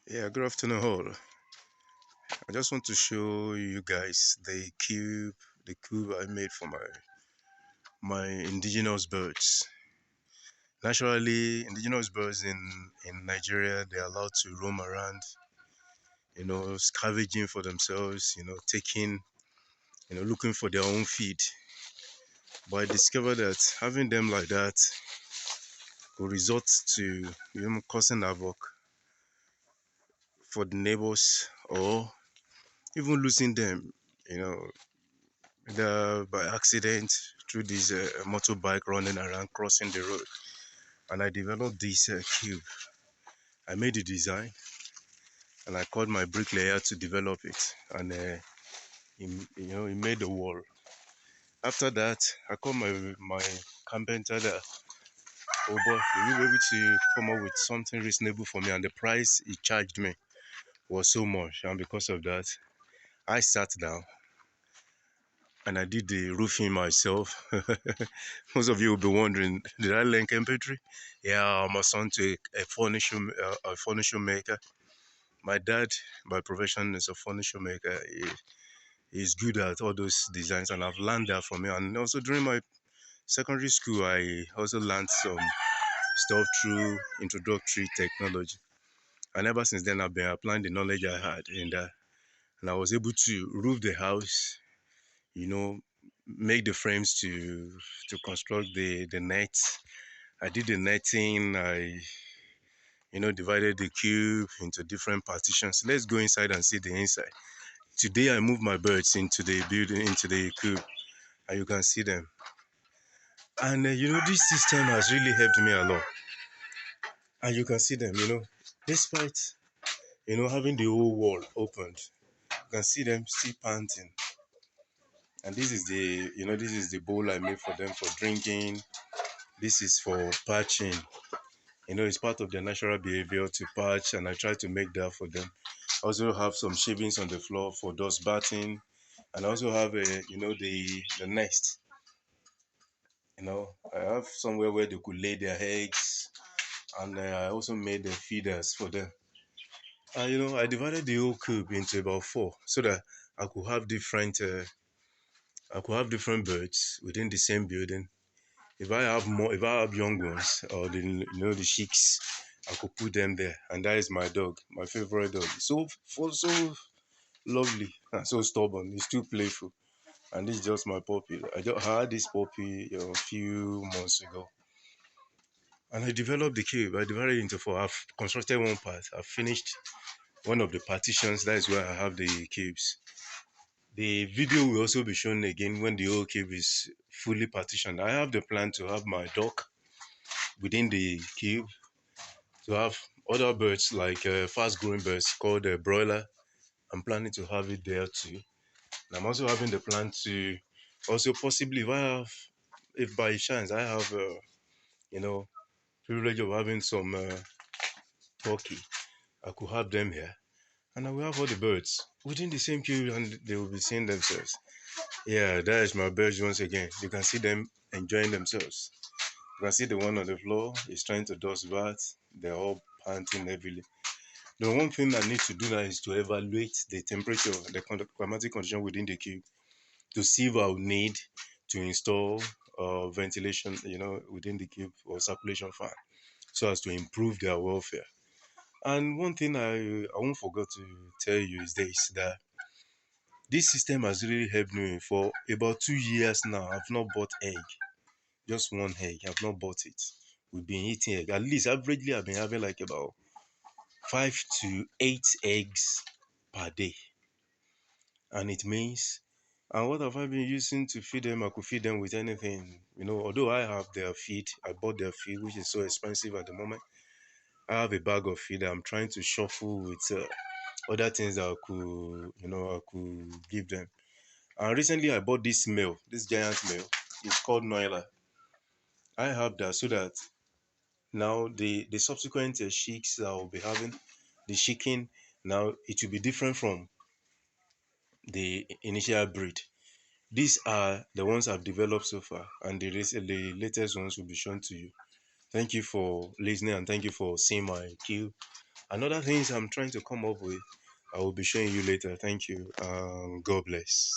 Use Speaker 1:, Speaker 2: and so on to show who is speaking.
Speaker 1: Yeah, good afternoon all. I just want to show you guys the cube I made for my indigenous birds. Naturally, indigenous birds in Nigeria, they're allowed to roam around, scavenging for themselves, taking, looking for their own feed. But I discovered that having them like that could result to causing havoc for the neighbors or even losing them, you know, by accident through this motorbike running around crossing the road. And I developed this cube. I made the design and I called my bricklayer to develop it. And he made the wall. After that, I called my carpenter that, oh boy, will you be able to come up with something reasonable for me? And the price he charged me was so much. And because of that, I sat down and I did the roofing myself. Most of you will be wondering, did I learn carpentry? Yeah, I'm a son to a furniture maker. My dad, by profession, is a furniture maker. He's good at all those designs, and I've learned that from him. And also during my secondary school, I also learned some stuff through introductory technology. And ever since then, I've been applying the knowledge I had in that, and I was able to roof the house, you know, make the frames to construct the nets. I did the netting. I divided the cube into different partitions. Let's go inside and see the inside. Today I moved my birds into the building, into the cube, and you can see them. And this system has really helped me a lot. And you can see them. Despite having the whole wall opened, you can see them still panting. And this is the bowl I made for them for drinking. This is for patching. It's part of their natural behavior to patch, and I try to make that for them. I also have some shavings on the floor for dust batting, and I also have the nest. I have somewhere where they could lay their eggs, and I also made the feeders for them. And I divided the whole cube into about four so that I could have different birds within the same building. If I have young ones or the chicks, I could put them there. And that is my dog, my favorite dog. So lovely and so stubborn. He's too playful. And this is just my puppy. I just had this puppy a few months ago. And I developed the cube. I divided it into four. I've constructed one part. I've finished one of the partitions. That is where I have the cubes. The video will also be shown again when the whole cube is fully partitioned. I have the plan to have my duck within the cube, to have other birds like fast growing birds called broiler. I'm planning to have it there too. And I'm also having the plan to also possibly if by chance I have you know privilege of having some turkey, I could have them here, and I will have all the birds within the same cube, and they will be seeing themselves. Yeah, that is my birds once again. You can see them enjoying themselves. You can see the one on the floor is trying to dust bath. They're all panting heavily. The one thing I need to do now is to evaluate the temperature, the climatic condition within the cube to see if I would need to install ventilation, within the cube or circulation fan so as to improve their welfare. And one thing I won't forget to tell you is this, that this system has really helped me for about 2 years now. I've not bought egg, just one egg. I've not bought it. We've been eating egg. At least averagely, I've been having like about 5 to 8 eggs per day. And it means, and what have I been using to feed them? I could feed them with anything. Although I have their feed, I bought their feed, which is so expensive at the moment. I have a bag of feed. I'm trying to shuffle with other things that I could give them. And recently, I bought this male, this giant male. It's called Noila. I have that so that now the subsequent chicks that I'll be having, the chicken, now it will be different from the initial breed. These are the ones I've developed so far, and the latest ones will be shown to you. Thank you for listening, and thank you for seeing my cube. Another things I'm trying to come up with, I will be showing you later. Thank you. God bless.